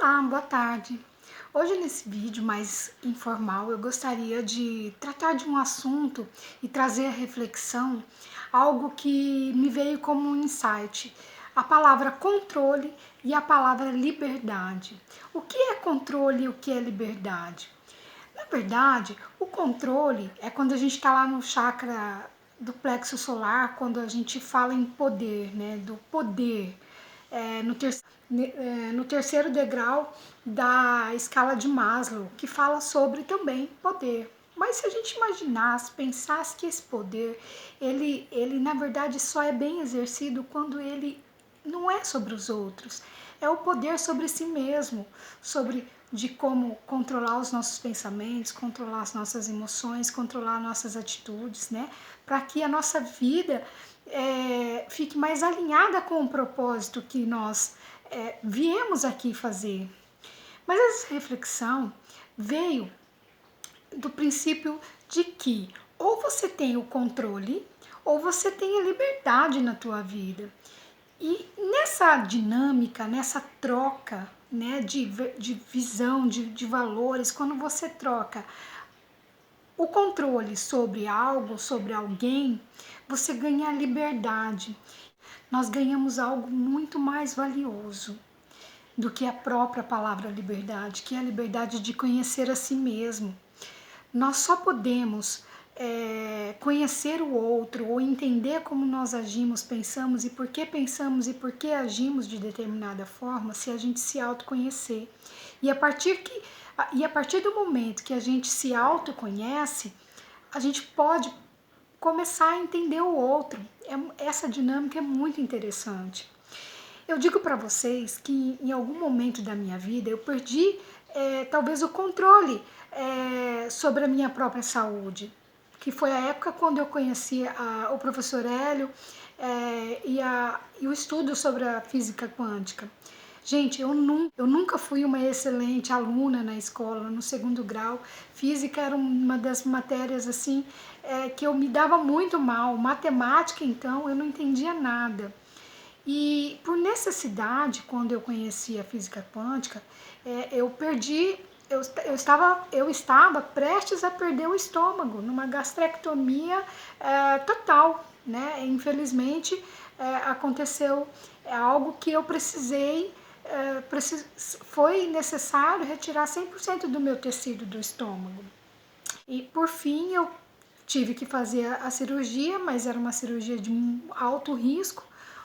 Olá, boa tarde. Hoje nesse vídeo mais informal eu gostaria de tratar de um assunto e trazer a reflexão, algo que me veio como um insight, a palavra controle e a palavra liberdade. O que é controle e o que é liberdade? Na verdade, o controle é quando a gente está lá no chakra do plexo solar, quando a gente fala em poder, né? Do poder. No terceiro degrau da escala de Maslow, que fala sobre também poder. Mas se a gente imaginasse, pensasse que esse poder, ele na verdade só é bem exercido quando ele não é sobre os outros, é o poder sobre si mesmo, sobre de como controlar os nossos pensamentos, controlar as nossas emoções, controlar nossas atitudes, né? Para que a nossa vida fique mais alinhada com o propósito que nós viemos aqui fazer. Mas essa reflexão veio do princípio de que ou você tem o controle ou você tem a liberdade na tua vida. E nessa dinâmica, nessa troca, né, de visão, de valores, quando você troca o controle sobre algo, sobre alguém, você ganha a liberdade. Nós ganhamos algo muito mais valioso do que a própria palavra liberdade, que é a liberdade de conhecer a si mesmo. Nós só podemos conhecer o outro ou entender como nós agimos, pensamos e por que agimos de determinada forma se a gente se autoconhecer. E a partir do momento que a gente se autoconhece, a gente pode começar a entender o outro. Essa dinâmica é muito interessante. Eu digo para vocês que em algum momento da minha vida eu perdi talvez o controle sobre a minha própria saúde, que foi a época quando eu conheci o professor Hélio e o estudo sobre a física quântica. Gente, eu nunca fui uma excelente aluna na escola, no segundo grau. Física era uma das matérias assim que eu me dava muito mal. Matemática, então, eu não entendia nada. E por necessidade, quando eu conheci a física quântica, eu perdi, eu estava prestes a perder o estômago, numa gastrectomia total, né? Infelizmente, aconteceu algo que eu precisei, foi necessário retirar 100% do meu tecido do estômago. E por fim, eu tive que fazer a cirurgia, mas era uma cirurgia de alto risco,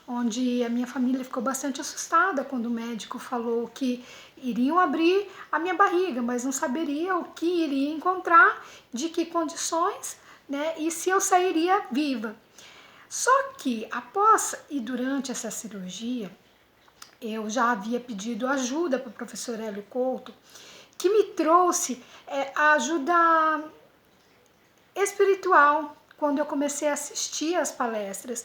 onde a minha família ficou bastante assustada quando o médico falou que iriam abrir a minha barriga, mas não saberia o que iria encontrar, de que condições, né, e se eu sairia viva. Só que após e durante essa cirurgia, eu já havia pedido ajuda para o professor Hélio Couto, que me trouxe a ajuda espiritual. Quando eu comecei a assistir às palestras,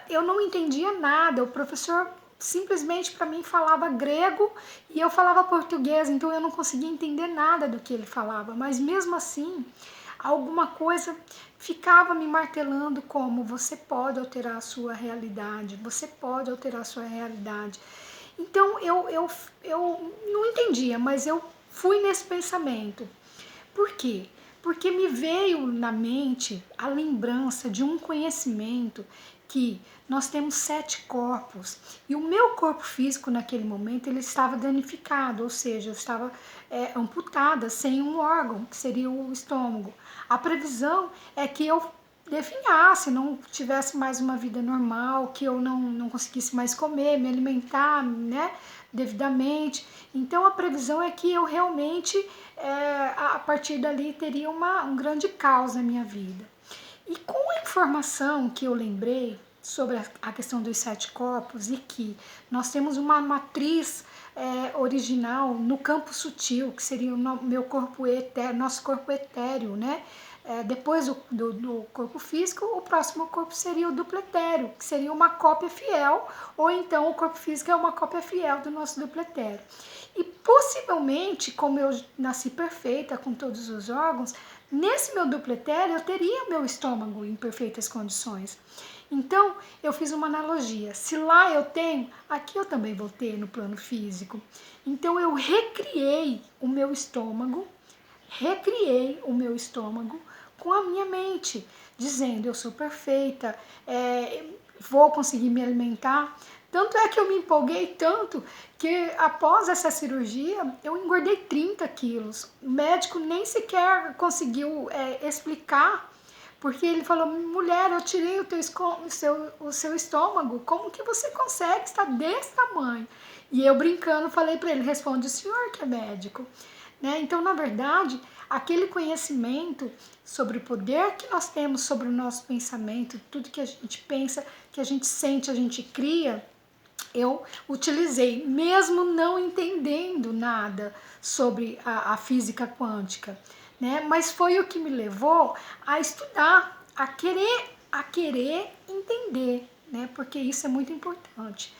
eu não entendia nada, o professor simplesmente para mim falava grego e eu falava português, então eu não conseguia entender nada do que ele falava, mas mesmo assim, alguma coisa ficava me martelando como você pode alterar a sua realidade, você pode alterar a sua realidade. Então eu não entendia, mas eu fui nesse pensamento. Por quê? Porque me veio na mente a lembrança de um conhecimento que nós temos 7 corpos e o meu corpo físico naquele momento ele estava danificado, ou seja, eu estava amputada, sem um órgão, que seria o estômago. A previsão é que eu definhasse, não tivesse mais uma vida normal, que eu não conseguisse mais comer, me alimentar, né, devidamente. Então a previsão é que eu realmente, a partir dali, teria um grande caos na minha vida. E com a informação que eu lembrei sobre a questão dos 7 corpos e que nós temos uma matriz original no campo sutil, que seria o meu corpo etéreo, nosso corpo etéreo, né? Depois do corpo físico, o próximo corpo seria o duplo etéreo, que seria uma cópia fiel, ou então o corpo físico é uma cópia fiel do nosso duplo etéreo. E possivelmente, como eu nasci perfeita com todos os órgãos, nesse meu duplo etéreo eu teria meu estômago em perfeitas condições. Então, eu fiz uma analogia. Se lá eu tenho, aqui eu também vou ter no plano físico. Então, eu recriei o meu estômago com a minha mente, dizendo: eu sou perfeita, vou conseguir me alimentar. Tanto é que eu me empolguei tanto que após essa cirurgia eu engordei 30 quilos. O médico nem sequer conseguiu explicar, porque ele falou: mulher, eu tirei o seu estômago, como que você consegue estar desse tamanho? E eu brincando falei para ele: responde o senhor que é médico. Né? Então, na verdade, aquele conhecimento sobre o poder que nós temos sobre o nosso pensamento, tudo que a gente pensa, que a gente sente, a gente cria, eu utilizei, mesmo não entendendo nada sobre a física quântica, né? Mas foi o que me levou a estudar, a querer entender, né? Porque isso é muito importante,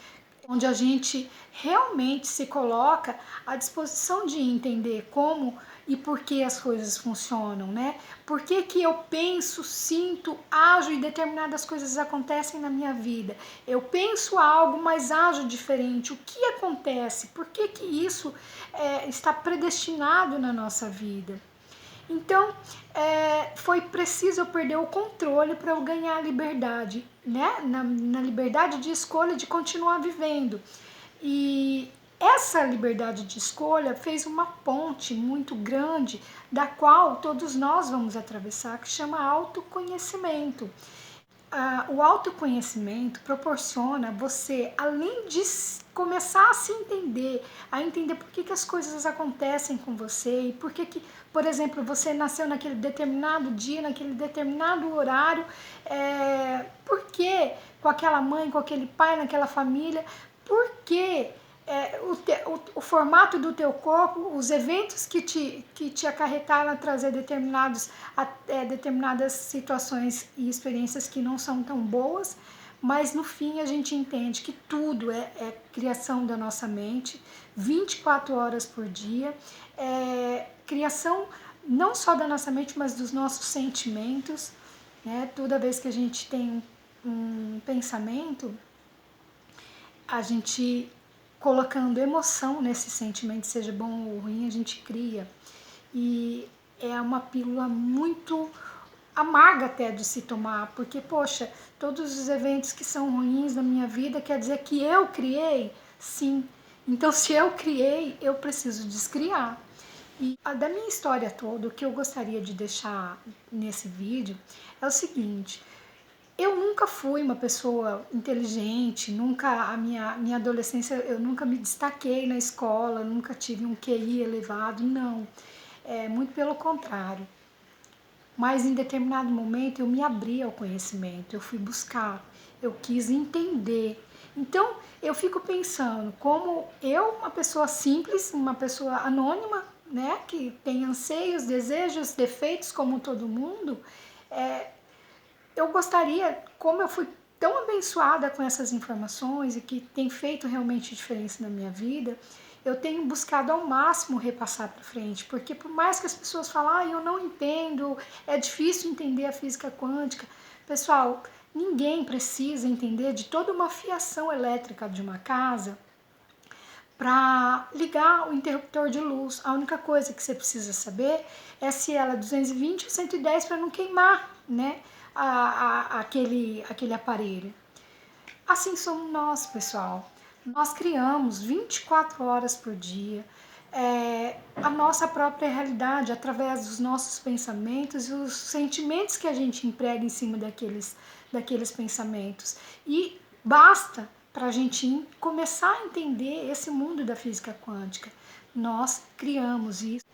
onde a gente realmente se coloca à disposição de entender como e por que as coisas funcionam, né? Por que que eu penso, sinto, ajo e determinadas coisas acontecem na minha vida? Eu penso algo, mas ajo diferente. O que acontece? Por que que isso está predestinado na nossa vida? Então, foi preciso eu perder o controle para eu ganhar a liberdade, né? Na liberdade de escolha de continuar vivendo. E essa liberdade de escolha fez uma ponte muito grande, da qual todos nós vamos atravessar, que chama autoconhecimento. O autoconhecimento proporciona você, além de começar a se entender, a entender por que as coisas acontecem com você e por que, por exemplo, você nasceu naquele determinado dia, naquele determinado horário, por que com aquela mãe, com aquele pai, naquela família, por que o formato do teu corpo, os eventos que te acarretaram a trazer determinadas situações e experiências que não são tão boas, mas no fim a gente entende que tudo é criação da nossa mente, 24 horas por dia, criação não só da nossa mente, mas dos nossos sentimentos, né? Toda vez que a gente tem um pensamento, a gente colocando emoção nesse sentimento, seja bom ou ruim, a gente cria. E é uma pílula muito amarga até de se tomar, porque, poxa, todos os eventos que são ruins na minha vida quer dizer que eu criei? Sim. Então, se eu criei, eu preciso descriar. E da minha história toda, o que eu gostaria de deixar nesse vídeo é o seguinte: eu nunca fui uma pessoa inteligente, a minha adolescência eu nunca me destaquei na escola, nunca tive um QI elevado, não. Muito pelo contrário. Mas em determinado momento eu me abri ao conhecimento, eu fui buscar, eu quis entender. Então eu fico pensando como eu, uma pessoa simples, uma pessoa anônima, né, que tem anseios, desejos, defeitos como todo mundo, eu gostaria, como eu fui tão abençoada com essas informações e que tem feito realmente diferença na minha vida, eu tenho buscado ao máximo repassar para frente, porque por mais que as pessoas falem, eu não entendo, é difícil entender a física quântica, pessoal, ninguém precisa entender de toda uma fiação elétrica de uma casa para ligar o interruptor de luz. A única coisa que você precisa saber é se ela é 220 ou 110 para não queimar, né, aquele aparelho. Assim somos nós, pessoal. Nós criamos 24 horas por dia a nossa própria realidade através dos nossos pensamentos e os sentimentos que a gente emprega em cima daqueles pensamentos. E basta para a gente começar a entender esse mundo da física quântica. Nós criamos isso.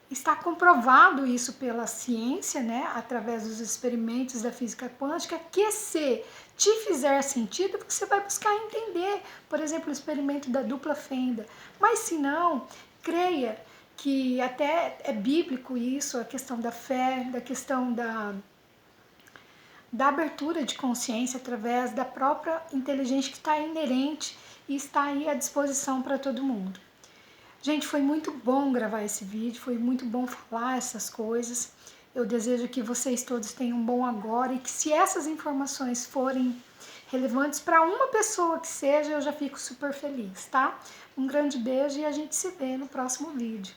Está comprovado isso pela ciência, né, através dos experimentos da física quântica, que se te fizer sentido, você vai buscar entender. Por exemplo, o experimento da dupla fenda. Mas se não, creia que até é bíblico isso, a questão da fé, da questão da abertura de consciência através da própria inteligência que está inerente e está aí à disposição para todo mundo. Gente, foi muito bom gravar esse vídeo, foi muito bom falar essas coisas. Eu desejo que vocês todos tenham um bom agora e que, se essas informações forem relevantes para uma pessoa que seja, eu já fico super feliz, tá? Um grande beijo e a gente se vê no próximo vídeo.